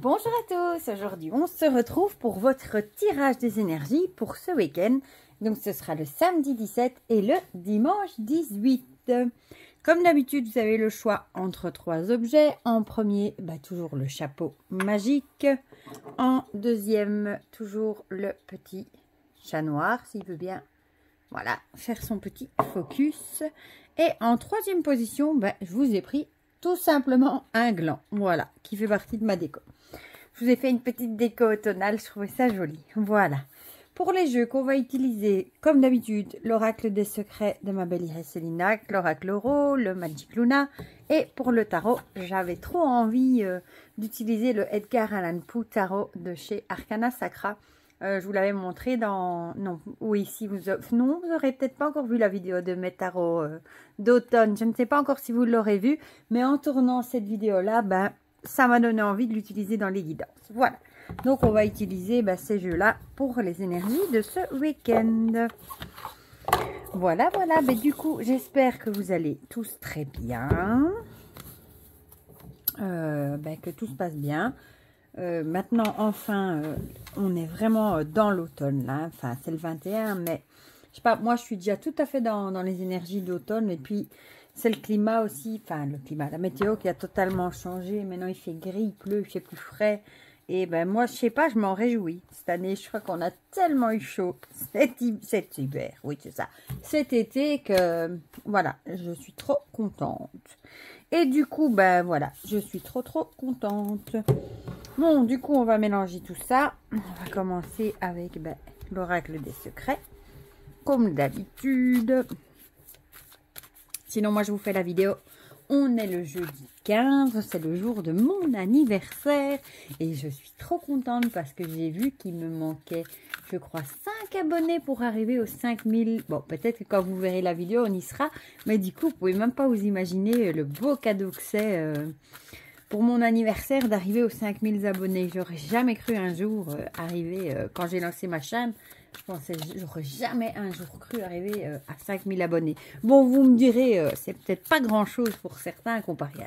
Bonjour à tous, aujourd'hui on se retrouve pour votre tirage des énergies pour ce week-end. Donc ce sera le samedi 17 et le dimanche 18. Comme d'habitude, vous avez le choix entre trois objets. En premier, toujours le chapeau magique. En deuxième, toujours le petit chat noir, s'il veut bien. Voilà, faire son petit focus. Et en troisième position, je vous ai pris tout simplement un gland. Voilà, qui fait partie de ma déco. Je vous ai fait une petite déco automnale, je trouvais ça joli. Voilà. Pour les jeux qu'on va utiliser, comme d'habitude, l'oracle des secrets de ma belle Iris Célinac, l'oracle Oro, le Magic Luna. Et pour le tarot, j'avais trop envie d'utiliser le Edgar Allan Poe tarot de chez Arcana Sacra. Je vous l'avais montré dans... Non, oui, si vous... Non, vous n'aurez peut-être pas encore vu la vidéo de mes tarots d'automne. Je ne sais pas encore si vous l'aurez vu, mais en tournant cette vidéo-là, ça m'a donné envie de l'utiliser dans les guidances. Voilà. Donc, on va utiliser ces jeux-là pour les énergies de ce week-end. Voilà, voilà. Du coup, j'espère que vous allez tous très bien. Que tout se passe bien. Maintenant, enfin, on est vraiment dans l'automne, là. Enfin, c'est le 21, mais je sais pas, moi, je suis déjà tout à fait dans les énergies d'automne. Et puis, c'est le climat aussi, enfin, le climat, la météo qui a totalement changé. Maintenant, il fait gris, il pleut, il fait plus frais. Et moi, je sais pas, je m'en réjouis. Cette année, je crois qu'on a tellement eu chaud cet hiver, oui, c'est ça. Cet été que, voilà, je suis trop contente. Et du coup, voilà, je suis trop contente. Bon, du coup, on va mélanger tout ça. On va commencer avec l'oracle des secrets, comme d'habitude. Sinon, moi, je vous fais la vidéo. On est le jeudi 15, c'est le jour de mon anniversaire. Et je suis trop contente parce que j'ai vu qu'il me manquait, je crois, 5 abonnés pour arriver aux 5000. Bon, peut-être que quand vous verrez la vidéo, on y sera. Mais du coup, vous pouvez même pas vous imaginer le beau cadeau que c'est pour mon anniversaire d'arriver aux 5000 abonnés. J'aurais jamais cru un jour arriver, quand j'ai lancé ma chaîne, je pensais, j'aurais jamais un jour cru arriver à 5000 abonnés. Bon, vous me direz, c'est peut-être pas grand-chose pour certains comparé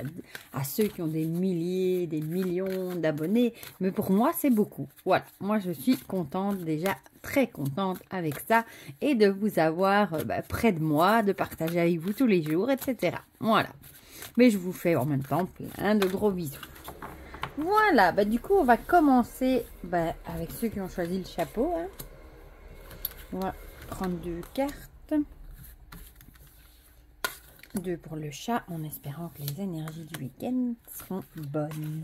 à ceux qui ont des milliers, des millions d'abonnés. Mais pour moi, c'est beaucoup. Voilà, moi je suis contente, déjà très contente avec ça. Et de vous avoir près de moi, de partager avec vous tous les jours, etc. Voilà. Mais je vous fais en même temps plein de gros bisous. Voilà, du coup, on va commencer avec ceux qui ont choisi le chapeau. Hein. On va prendre 2 cartes. 2 pour le chat, en espérant que les énergies du week-end seront bonnes.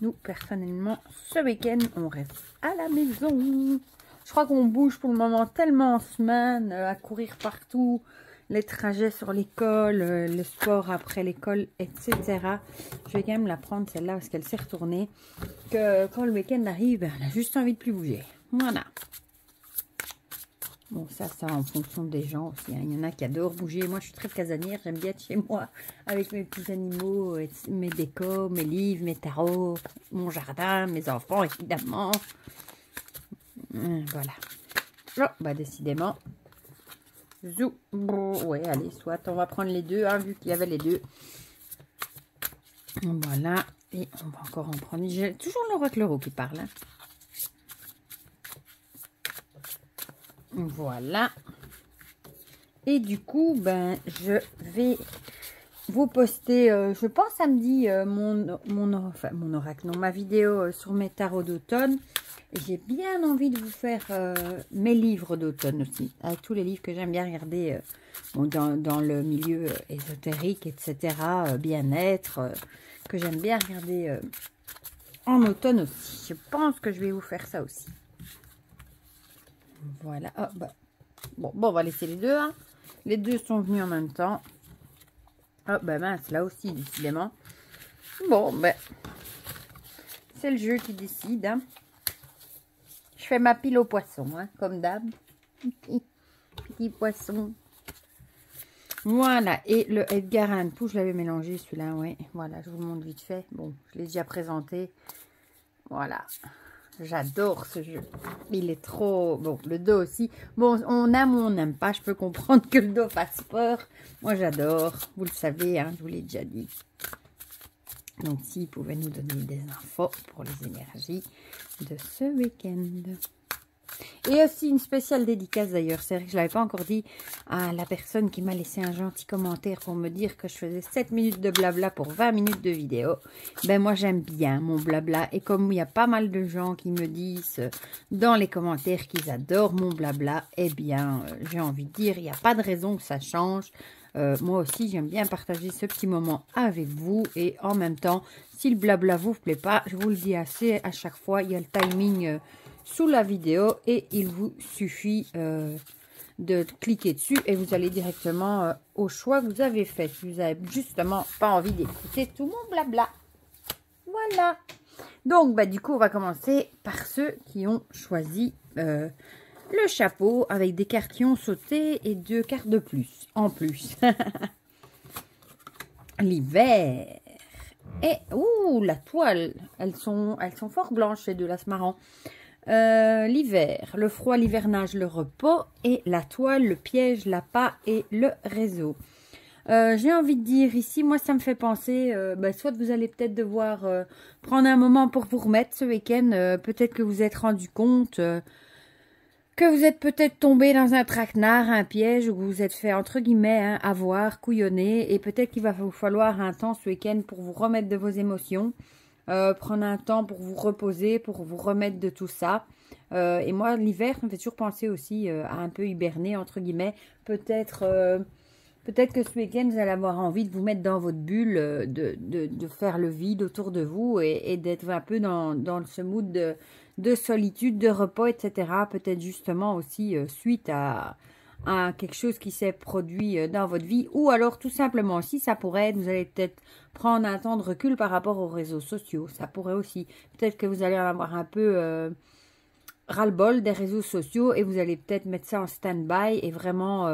Nous, personnellement, ce week-end, on reste à la maison. Je crois qu'on bouge pour le moment tellement en semaine, à courir partout. Les trajets sur l'école, le sport après l'école, etc. Je vais quand même la prendre celle-là parce qu'elle s'est retournée. Que quand le week-end arrive, on a juste envie de plus bouger. Voilà. Bon, ça en fonction des gens aussi. Hein. Il y en a qui adorent bouger. Moi, je suis très casanière. J'aime bien être chez moi avec mes petits animaux, mes décos, mes livres, mes tarots, mon jardin, mes enfants, évidemment. Voilà. Oh, décidément. Zou. Ouais, allez, soit. On va prendre les deux, hein, vu qu'il y avait les deux. Voilà. Et on va encore en prendre. J'ai toujours l'oracle Oro qui parle. Hein. Voilà. Et du coup, je vais vous poster, je pense samedi, mon oracle, non, ma vidéo sur mes tarots d'automne. J'ai bien envie de vous faire mes livres d'automne aussi, avec tous les livres que j'aime bien regarder dans le milieu ésotérique, etc., bien-être, que j'aime bien regarder en automne aussi. Je pense que je vais vous faire ça aussi. Voilà. Oh, bon, on va laisser les deux. Hein. Les deux sont venus en même temps. Oh, mince, là aussi, décidément. Bon, c'est le jeu qui décide. Hein. Je fais ma pile aux poissons, hein, comme d'hab. Petit poisson. Voilà. Et le Edgar Allan Poe, je l'avais mélangé, celui-là, ouais. Voilà, je vous le montre vite fait. Bon, je l'ai déjà présenté. Voilà. J'adore ce jeu. Il est trop... Bon, le dos aussi. Bon, on aime ou on n'aime pas. Je peux comprendre que le dos fasse peur. Moi, j'adore. Vous le savez, hein, je vous l'ai déjà dit. Donc, s'il pouvait nous donner des infos pour les énergies de ce week-end. Et aussi une spéciale dédicace d'ailleurs, c'est vrai que je ne l'avais pas encore dit à la personne qui m'a laissé un gentil commentaire pour me dire que je faisais 7 minutes de blabla pour 20 minutes de vidéo. Ben moi j'aime bien mon blabla et comme il y a pas mal de gens qui me disent dans les commentaires qu'ils adorent mon blabla, eh bien j'ai envie de dire, il n'y a pas de raison que ça change. Moi aussi j'aime bien partager ce petit moment avec vous et en même temps, si le blabla vous plaît pas, je vous le dis assez à chaque fois, il y a le timing sous la vidéo et il vous suffit de cliquer dessus et vous allez directement au choix que vous avez fait. Si vous n'avez justement pas envie d'écouter tout mon blabla. Voilà. Donc, bah, du coup, on va commencer par ceux qui ont choisi le chapeau avec des cartes qui ont sauté et 2 cartes de plus, en plus. L'hiver. Et, ouh, la toile. Elles sont fort blanches, ces deux-là, c'est marrant. L'hiver, le froid, l'hivernage, le repos et la toile, le piège, l'appât et le réseau. J'ai envie de dire ici, moi ça me fait penser, soit vous allez peut-être devoir prendre un moment pour vous remettre ce week-end, peut-être que vous êtes rendu compte que vous êtes peut-être tombé dans un traquenard, un piège, ou que vous vous êtes fait entre guillemets avoir, couillonner, et peut-être qu'il va vous falloir un temps ce week-end pour vous remettre de vos émotions. Prendre un temps pour vous reposer, pour vous remettre de tout ça. Et moi, l'hiver, ça me fait toujours penser aussi à un peu hiberner, entre guillemets. Peut-être que ce week-end, vous allez avoir envie de vous mettre dans votre bulle, de faire le vide autour de vous et d'être un peu dans ce mood de solitude, de repos, etc. Peut-être justement aussi suite à quelque chose qui s'est produit dans votre vie, ou alors tout simplement aussi, ça pourrait être, vous allez peut-être prendre un temps de recul par rapport aux réseaux sociaux, ça pourrait aussi, peut-être que vous allez en avoir un peu ras-le-bol des réseaux sociaux et vous allez peut-être mettre ça en stand-by et vraiment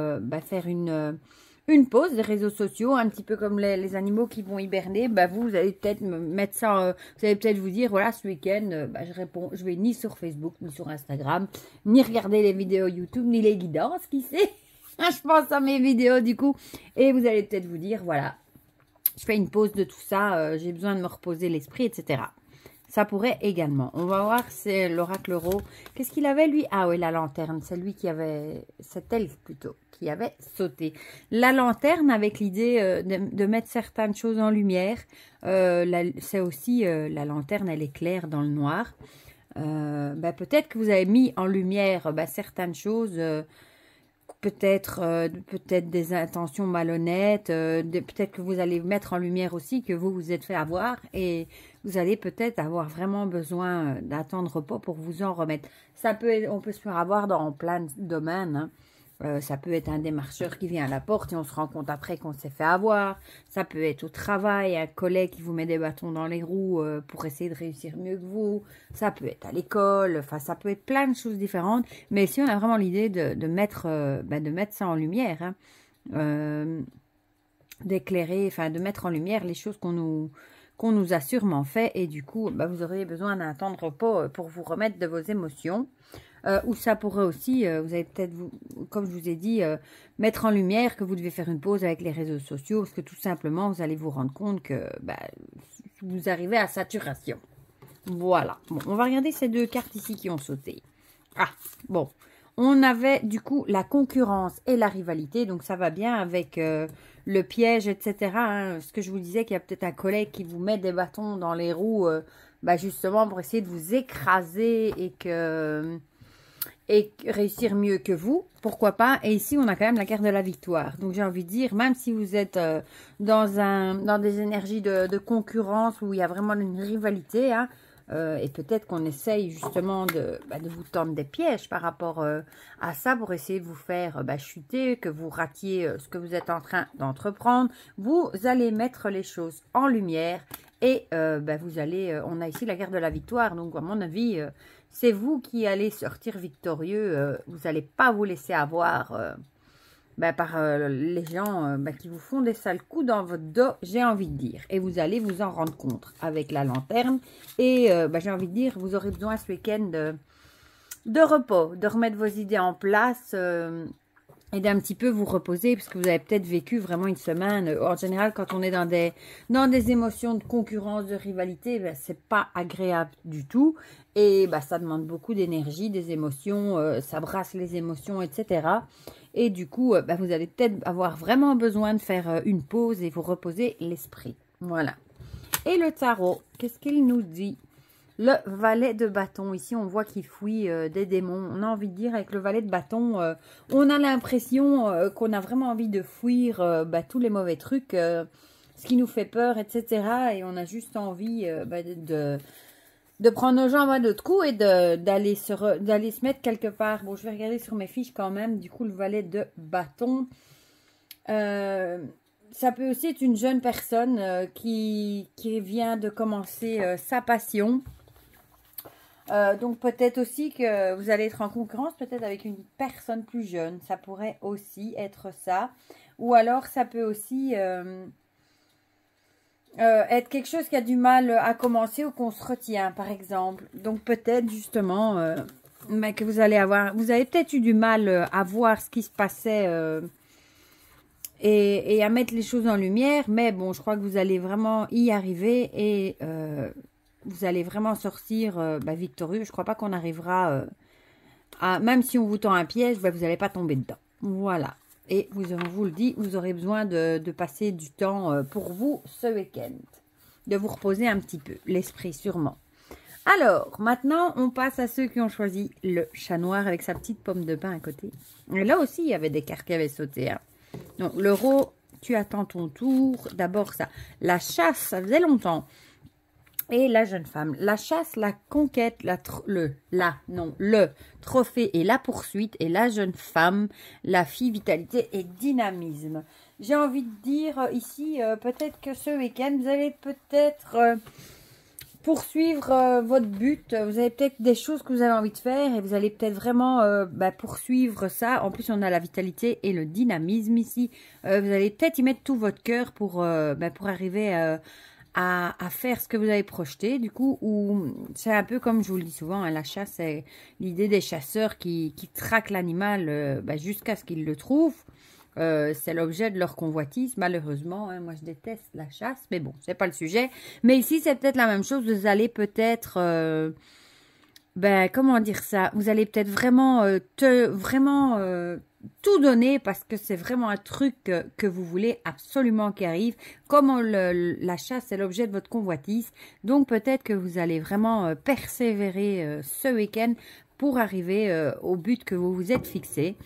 faire une pause des réseaux sociaux, un petit peu comme les animaux qui vont hiberner. Vous allez peut-être mettre ça, vous allez peut-être vous dire, voilà, ce week-end, je vais ni sur Facebook, ni sur Instagram, ni regarder les vidéos YouTube, ni les guidances, qui sait. Je pense à mes vidéos du coup. Et vous allez peut-être vous dire, voilà, je fais une pause de tout ça, j'ai besoin de me reposer l'esprit, etc. Ça pourrait également. On va voir, c'est l'oracle Euro. Qu'est-ce qu'il avait, lui? Ah oui, la lanterne. C'est lui qui avait... C'est elle, plutôt, qui avait sauté. La lanterne, avec l'idée de mettre certaines choses en lumière. C'est aussi... la lanterne, elle éclaire dans le noir. Peut-être que vous avez mis en lumière certaines choses... peut-être des intentions malhonnêtes, peut-être que vous allez mettre en lumière aussi que vous vous êtes fait avoir et vous allez peut-être avoir vraiment besoin d'un temps de repos pour vous en remettre. Ça peut être, on peut se faire avoir dans plein de domaines, hein. Ça peut être un démarcheur qui vient à la porte et on se rend compte après qu'on s'est fait avoir. Ça peut être au travail, un collègue qui vous met des bâtons dans les roues pour essayer de réussir mieux que vous. Ça peut être à l'école, enfin ça peut être plein de choses différentes. Mais si on a vraiment l'idée de mettre ça en lumière, hein, d'éclairer, enfin de mettre en lumière les choses qu'on nous a sûrement fait. Et du coup, vous aurez besoin d'un temps de repos pour vous remettre de vos émotions. Ou ça pourrait aussi, vous allez peut-être, comme je vous ai dit, mettre en lumière que vous devez faire une pause avec les réseaux sociaux, parce que tout simplement, vous allez vous rendre compte que vous arrivez à saturation. Voilà. Bon, on va regarder ces 2 cartes ici qui ont sauté. Ah, bon. On avait du coup la concurrence et la rivalité, donc ça va bien avec le piège, etc. Hein. Ce que je vous disais, qu'il y a peut-être un collègue qui vous met des bâtons dans les roues, justement pour essayer de vous écraser et réussir mieux que vous, pourquoi pas. Et ici, on a quand même la carte de la victoire. Donc, j'ai envie de dire, même si vous êtes dans des énergies de concurrence où il y a vraiment une rivalité, hein, et peut-être qu'on essaye justement de vous tendre des pièges par rapport à ça pour essayer de vous faire chuter, que vous ratiez ce que vous êtes en train d'entreprendre. Vous allez mettre les choses en lumière et vous allez... on a ici la carte de la victoire, donc à mon avis... c'est vous qui allez sortir victorieux. Vous n'allez pas vous laisser avoir par les gens qui vous font des sales coups dans votre dos, j'ai envie de dire. Et vous allez vous en rendre compte avec la lanterne. Et j'ai envie de dire, vous aurez besoin ce week-end de repos, de remettre vos idées en place. et d'un petit peu vous reposer, parce que vous avez peut-être vécu vraiment une semaine. En général, quand on est dans des émotions de concurrence, de rivalité, ben, c'est pas agréable du tout. Et ben, ça demande beaucoup d'énergie, des émotions, ça brasse les émotions, etc. Et du coup, ben, vous allez peut-être avoir vraiment besoin de faire une pause et vous reposer l'esprit. Voilà. Et le tarot, qu'est-ce qu'il nous dit? Le valet de bâton, ici on voit qu'il fouille des démons. On a envie de dire avec le valet de bâton, on a l'impression qu'on a vraiment envie de fuir tous les mauvais trucs, ce qui nous fait peur, etc. Et on a juste envie de prendre nos jambes à notre cou et d'aller se mettre quelque part. Bon, je vais regarder sur mes fiches quand même. Du coup, le valet de bâton, ça peut aussi être une jeune personne qui vient de commencer sa passion. Donc peut-être aussi que vous allez être en concurrence peut-être avec une personne plus jeune. Ça pourrait aussi être ça. Ou alors ça peut aussi être quelque chose qui a du mal à commencer ou qu'on se retient par exemple. Donc peut-être justement que vous allez peut-être eu du mal à voir ce qui se passait et à mettre les choses en lumière. Mais bon, je crois que vous allez vraiment y arriver et vous allez vraiment sortir victorieux. Je ne crois pas qu'on arrivera même si on vous tend un piège, vous n'allez pas tomber dedans. Voilà. Et on vous le dit, vous aurez besoin de passer du temps pour vous ce week-end. De vous reposer un petit peu, l'esprit sûrement. Alors, maintenant, on passe à ceux qui ont choisi le chat noir avec sa petite pomme de pain à côté. Et là aussi, il y avait des cartes qui avaient sauté. Hein. Donc, l'euro, tu attends ton tour. D'abord, ça. La chasse, ça faisait longtemps. Et la jeune femme, la chasse, la conquête, le trophée et la poursuite. Et la jeune femme, la fille, vitalité et dynamisme. J'ai envie de dire ici, peut-être que ce week-end, vous allez peut-être poursuivre votre but. Vous avez peut-être des choses que vous avez envie de faire et vous allez peut-être vraiment poursuivre ça. En plus, on a la vitalité et le dynamisme ici. Vous allez peut-être y mettre tout votre cœur pour arriver à faire ce que vous avez projeté, du coup, ou c'est un peu comme je vous le dis souvent, hein, la chasse, c'est l'idée des chasseurs qui traquent l'animal jusqu'à ce qu'ils le trouvent. C'est l'objet de leur convoitise, malheureusement. Hein, moi, je déteste la chasse, mais bon, c'est pas le sujet. Mais ici, c'est peut-être la même chose. Vous allez peut-être, comment dire ça? Vous allez peut-être vraiment, tout donner parce que c'est vraiment un truc que vous voulez absolument qui arrive. Comme la chasse est l'objet de votre convoitise, donc peut-être que vous allez vraiment persévérer ce week-end pour arriver au but que vous vous êtes fixé.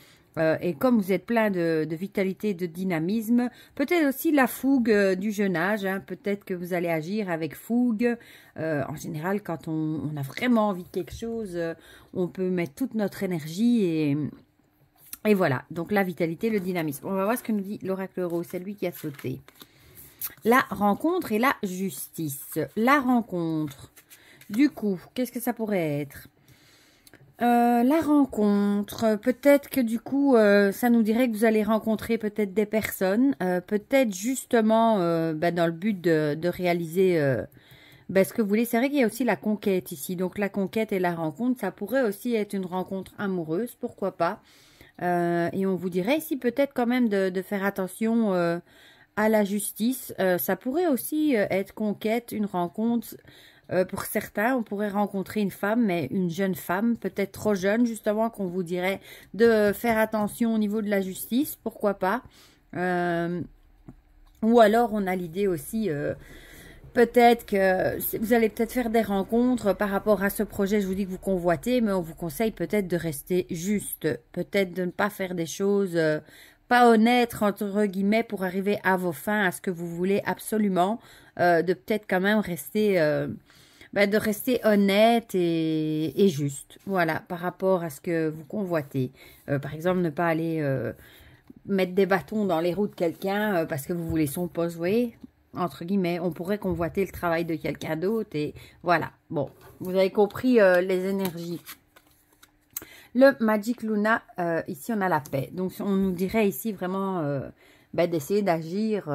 Et comme vous êtes plein de vitalité, de dynamisme, peut-être aussi la fougue du jeune âge. Hein, peut-être que vous allez agir avec fougue. En général, quand on a vraiment envie de quelque chose, on peut mettre toute notre énergie et voilà. Donc la vitalité, le dynamisme. On va voir ce que nous dit l'oracle rose. C'est lui qui a sauté. La rencontre et la justice. La rencontre. Du coup, qu'est-ce que ça pourrait être ? La rencontre, peut-être que du coup, ça nous dirait que vous allez rencontrer peut-être des personnes, peut-être justement dans le but de réaliser ce que vous voulez. C'est vrai qu'il y a aussi la conquête ici, donc la conquête et la rencontre, ça pourrait aussi être une rencontre amoureuse, pourquoi pas. Et on vous dirait ici peut-être quand même de faire attention à la justice. Ça pourrait aussi être conquête, une rencontre. Pour certains, on pourrait rencontrer une femme, mais une jeune femme, peut-être trop jeune, justement, qu'on vous dirait de faire attention au niveau de la justice, pourquoi pas. Ou alors, on a l'idée aussi, peut-être que vous allez peut-être faire des rencontres par rapport à ce projet, je vous dis que vous convoitez, mais on vous conseille peut-être de rester juste, peut-être de ne pas faire des choses pas honnêtes, entre guillemets, pour arriver à vos fins, à ce que vous voulez absolument, de peut-être quand même rester... de rester honnête et juste, voilà, par rapport à ce que vous convoitez. Par exemple, ne pas aller mettre des bâtons dans les roues de quelqu'un parce que vous voulez son poste, vous voyez, entre guillemets, on pourrait convoiter le travail de quelqu'un d'autre et voilà. Bon, vous avez compris les énergies. Le Magic Luna, ici on a la paix. Donc on nous dirait ici vraiment d'essayer d'agir...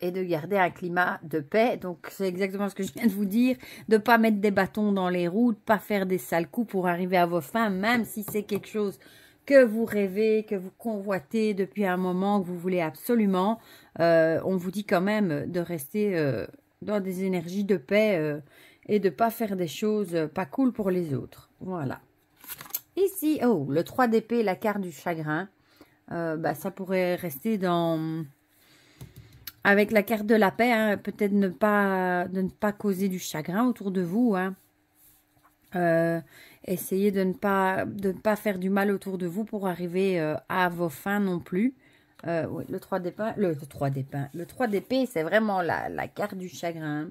et de garder un climat de paix. Donc, c'est exactement ce que je viens de vous dire. De ne pas mettre des bâtons dans les roues, de ne pas faire des sales coups pour arriver à vos fins, même si c'est quelque chose que vous rêvez, que vous convoitez depuis un moment, que vous voulez absolument, on vous dit quand même de rester dans des énergies de paix et de ne pas faire des choses pas cool pour les autres. Voilà. Ici, oh, le 3 d'épée, la carte du chagrin. Ça pourrait rester dans... Avec la carte de la paix, hein, peut-être de ne pas causer du chagrin autour de vous. Hein. Essayez de ne pas faire du mal autour de vous pour arriver à vos fins non plus. Oui, le 3 d'épée, le 3 d'épée, c'est vraiment la carte du chagrin.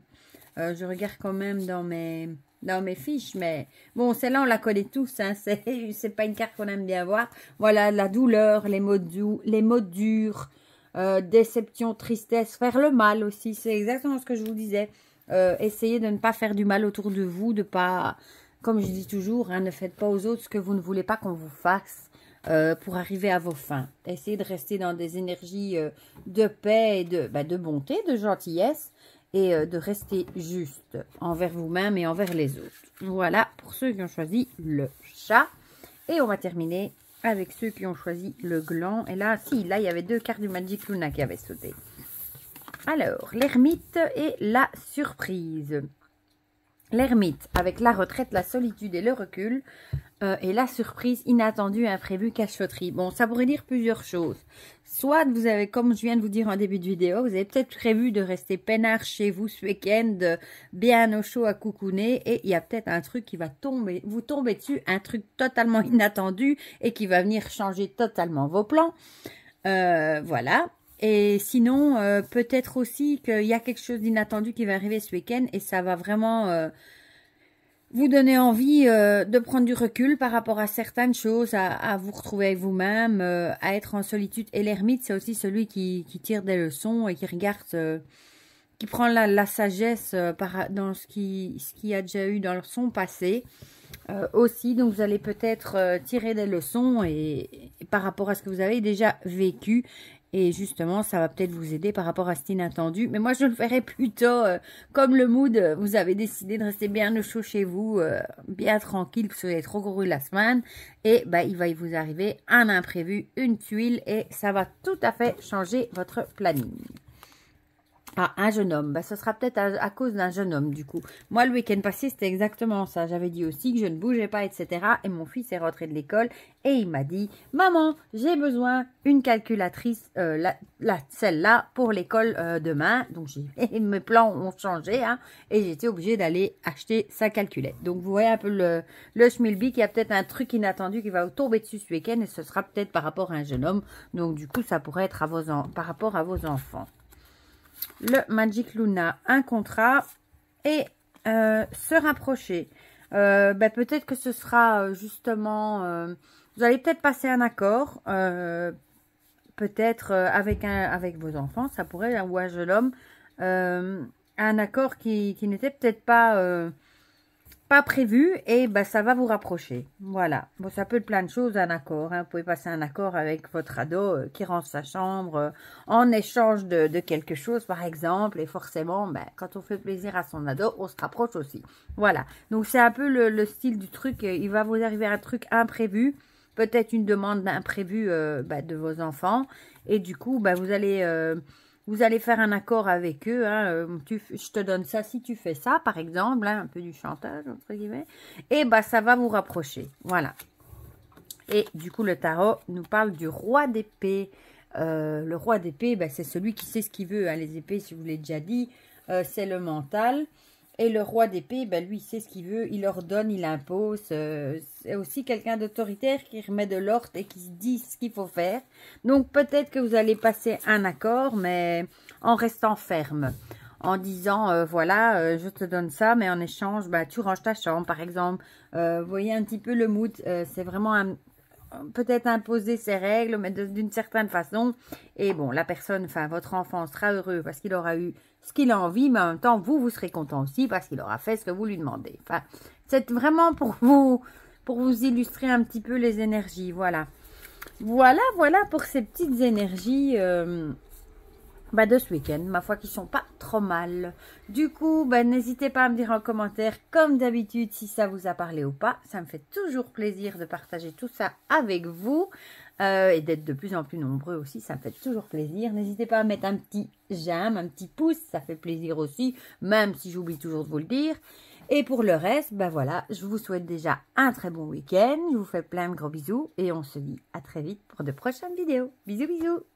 Je regarde quand même dans mes fiches, mais bon, celle-là, on la connaît tous. Hein, c'est pas une carte qu'on aime bien voir. Voilà, la douleur, les mots durs, déception, tristesse, faire le mal aussi. C'est exactement ce que je vous disais. Essayez de ne pas faire du mal autour de vous, de pas... Comme je dis toujours, hein, ne faites pas aux autres ce que vous ne voulez pas qu'on vous fasse pour arriver à vos fins. Essayez de rester dans des énergies de paix et de bonté, de gentillesse et de rester juste envers vous-même et envers les autres. Voilà pour ceux qui ont choisi le chat. Et on va terminer avec ceux qui ont choisi le gland. Et là, il y avait 2 cartes du Magic Luna qui avaient sauté. Alors, l'ermite et la surprise. L'ermite, avec la retraite, la solitude et le recul, et la surprise inattendue, imprévue, cachotterie. Bon, ça pourrait dire plusieurs choses. Soit vous avez, comme je viens de vous dire en début de vidéo, vous avez peut-être prévu de rester peinard chez vous ce week-end, bien au chaud à coucouner, et il y a peut-être un truc qui va vous tomber dessus, un truc totalement inattendu, et qui va venir changer totalement vos plans. Voilà. Et sinon, peut-être aussi qu'il y a quelque chose d'inattendu qui va arriver ce week-end et ça va vraiment vous donner envie de prendre du recul par rapport à certaines choses, à vous retrouver avec vous-même, à être en solitude. Et l'ermite, c'est aussi celui qui tire des leçons et qui regarde, qui prend la sagesse dans ce qu'il a déjà eu dans son passé. Aussi, donc vous allez peut-être tirer des leçons et par rapport à ce que vous avez déjà vécu. Et justement, ça va peut-être vous aider par rapport à cet inattendu. Mais moi, je le ferais plutôt comme le mood. Vous avez décidé de rester bien au chaud chez vous, bien tranquille, parce que vous avez trop couru la semaine. Et il va vous arriver un imprévu, une tuile, et ça va tout à fait changer votre planning. Ah, un jeune homme. Ce sera peut-être à cause d'un jeune homme, du coup. Moi, le week-end passé, c'était exactement ça. J'avais dit aussi que je ne bougeais pas, etc. Et mon fils est rentré de l'école et il m'a dit, « Maman, j'ai besoin d'une calculatrice, celle-là, pour l'école demain. » Donc, mes plans ont changé, hein, et j'étais obligée d'aller acheter sa calculette. Donc, vous voyez un peu le schmilblick. Il y a peut-être un truc inattendu qui va vous tomber dessus ce week-end et ce sera peut-être par rapport à un jeune homme. Donc, du coup, ça pourrait être par rapport à vos enfants. Le Magic Luna, un contrat et se rapprocher. Peut-être que ce sera justement... vous allez peut-être passer un accord, peut-être avec vos enfants, ça pourrait, ou un jeune homme, un accord qui n'était peut-être pas prévu et ça va vous rapprocher. Voilà. Bon, ça peut être plein de choses, un accord. Hein. Vous pouvez passer un accord avec votre ado qui range sa chambre en échange de quelque chose, par exemple. Et forcément, quand on fait plaisir à son ado, on se rapproche aussi. Voilà. Donc, c'est un peu le style du truc. Il va vous arriver un truc imprévu. Peut-être une demande d'imprévu de vos enfants. Et du coup, vous allez faire un accord avec eux. Hein, je te donne ça si tu fais ça, par exemple. Hein, un peu du chantage, entre guillemets. Et ça va vous rapprocher. Voilà. Et du coup, le tarot nous parle du roi d'épée. Le roi d'épée, c'est celui qui sait ce qu'il veut. Hein, les épées, si je vous l'ai déjà dit, c'est le mental. Et le roi d'épée, lui, il sait ce qu'il veut. Il ordonne, il impose. C'est aussi quelqu'un d'autoritaire qui remet de l'ordre et qui se dit ce qu'il faut faire. Donc, peut-être que vous allez passer un accord, mais en restant ferme. En disant, voilà, je te donne ça, mais en échange, tu ranges ta chambre, par exemple. Vous voyez un petit peu le mood. C'est vraiment peut-être imposer ses règles, mais d'une certaine façon. Et bon, la personne, votre enfant sera heureux parce qu'il aura eu ce qu'il a envie, mais en même temps, vous serez content aussi parce qu'il aura fait ce que vous lui demandez. C'est vraiment pour vous illustrer un petit peu les énergies. Voilà. Voilà pour ces petites énergies de ce week-end, ma foi, qui sont pas trop mal. Du coup, n'hésitez pas à me dire en commentaire, comme d'habitude, si ça vous a parlé ou pas. Ça me fait toujours plaisir de partager tout ça avec vous et d'être de plus en plus nombreux aussi. Ça me fait toujours plaisir. N'hésitez pas à mettre un petit j'aime, un petit pouce. Ça fait plaisir aussi, même si j'oublie toujours de vous le dire. Et pour le reste, voilà, je vous souhaite déjà un très bon week-end. Je vous fais plein de gros bisous et on se dit à très vite pour de prochaines vidéos. Bisous, bisous!